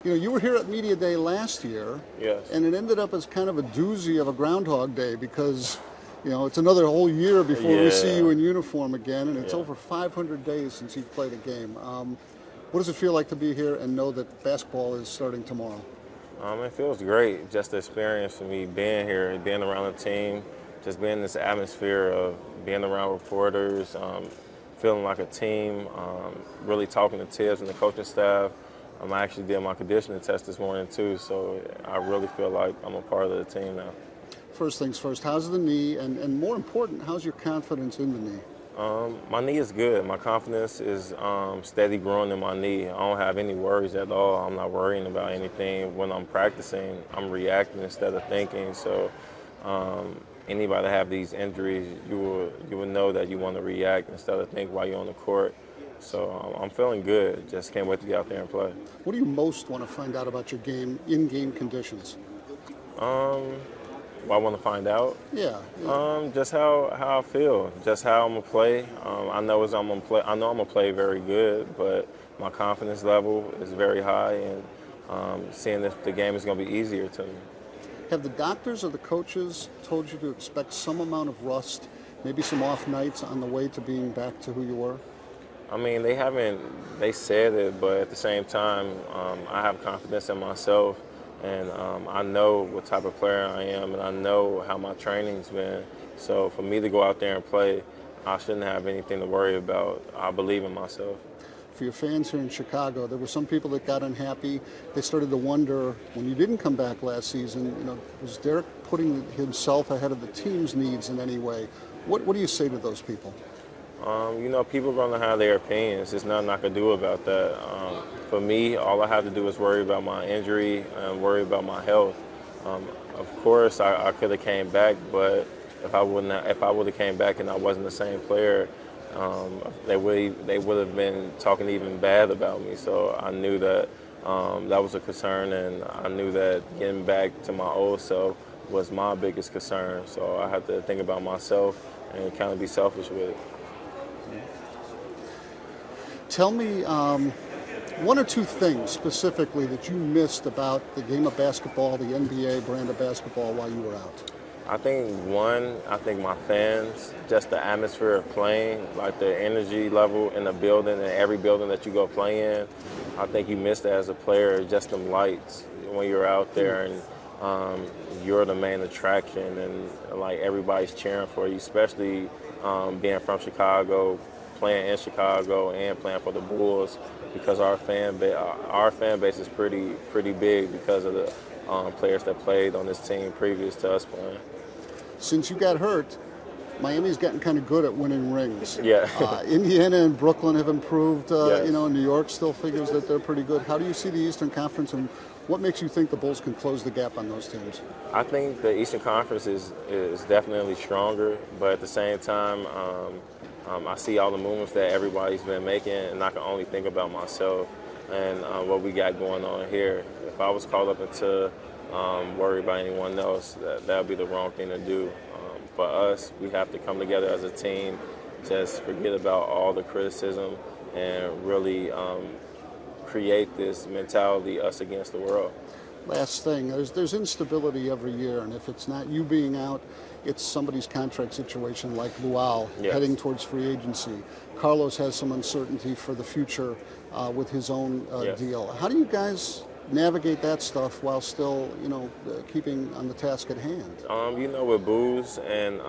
You know, you were here at Media Day last year, Yes. and it ended up as kind of a doozy of a Groundhog Day because, you know, it's another whole year before we see you in uniform again, and it's over 500 days since you've played a game. What does it feel like to be here and know that basketball is starting tomorrow? It feels great, just the experience for me being here, being around the team, just being in this atmosphere of being around reporters, feeling like a team, really talking to Tibbs and the coaching staff. I actually did my conditioning test this morning too, so I really feel like I'm a part of the team now. First things first, how's the knee, and more important, how's your confidence in the knee? My knee is good. My confidence is steady growing in my knee. I don't have any worries at all. I'm not worrying about anything. When I'm practicing, I'm reacting instead of thinking. So anybody that have these injuries, you will know that you want to react instead of think while you're on the court. So I'm feeling good. Just can't wait to get out there and play. What do you most want to find out about your game, in-game conditions? What I want to find out? Yeah. Just how I feel, just how I'm gonna play. I know I'm gonna play very good, but my confidence level is very high, and seeing if the game is gonna be easier to me. Have the doctors or the coaches told you to expect some amount of rust, maybe some off nights on the way to being back to who you were? I mean, they said it, but at the same time, I have confidence in myself, and I know what type of player I am, and I know how my training's been. So for me to go out there and play, I shouldn't have anything to worry about. I believe in myself. For your fans here in Chicago, there were some people that got unhappy. They started to wonder, when you didn't come back last season, you know, was Derrick putting himself ahead of the team's needs in any way? What do you say to those people? You know, people are going to have their opinions. There's nothing I can do about that. For me, all I have to do is worry about my injury and worry about my health. Of course, I could have came back, but if I would have came back and I wasn't the same player, they would have been talking even bad about me. So I knew that that was a concern, and I knew that getting back to my old self was my biggest concern. So I had to think about myself and kind of be selfish with it. Tell me one or two things specifically that you missed about the game of basketball, the NBA brand of basketball, while you were out. I think my fans, just the atmosphere of playing, like the energy level in the building and every building that you go play in. I think you missed that as a player, just them lights when you're out there, and you're the main attraction, and like everybody's cheering for you, especially being from Chicago, playing in Chicago and playing for the Bulls, because our fan base is pretty big because of the players that played on this team previous to us playing. Since you got hurt, Miami's gotten kind of good at winning rings. Yeah. Indiana and Brooklyn have improved. Yes. You know, New York still figures that they're pretty good. How do you see the Eastern Conference, and what makes you think the Bulls can close the gap on those teams? I think the Eastern Conference is definitely stronger, but at the same time, I see all the movements that everybody's been making, and I can only think about myself and what we got going on here. If I was caught up into worry about anyone else, that would be the wrong thing to do. For us, we have to come together as a team, just forget about all the criticism, and really create this mentality, us against the world. Last thing, there's instability every year, and if it's not you being out, it's somebody's contract situation like Luau heading towards free agency. Carlos has some uncertainty for the future with his own deal. How do you guys navigate that stuff while still, you know, keeping on the task at hand? You know, with Booz and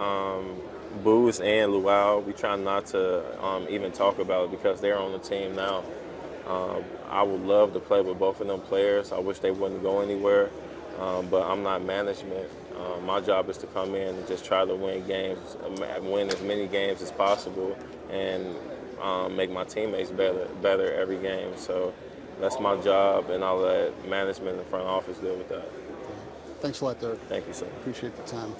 Luau, we try not to even talk about it because they're on the team now. I would love to play with both of them players. I wish they wouldn't go anywhere, but I'm not management. My job is to come in and just try to win games, win as many games as possible, and make my teammates better every game. So that's my job, and I'll let management and the front office deal with that. Thanks a lot, Derrick. Thank you, sir. Appreciate the time.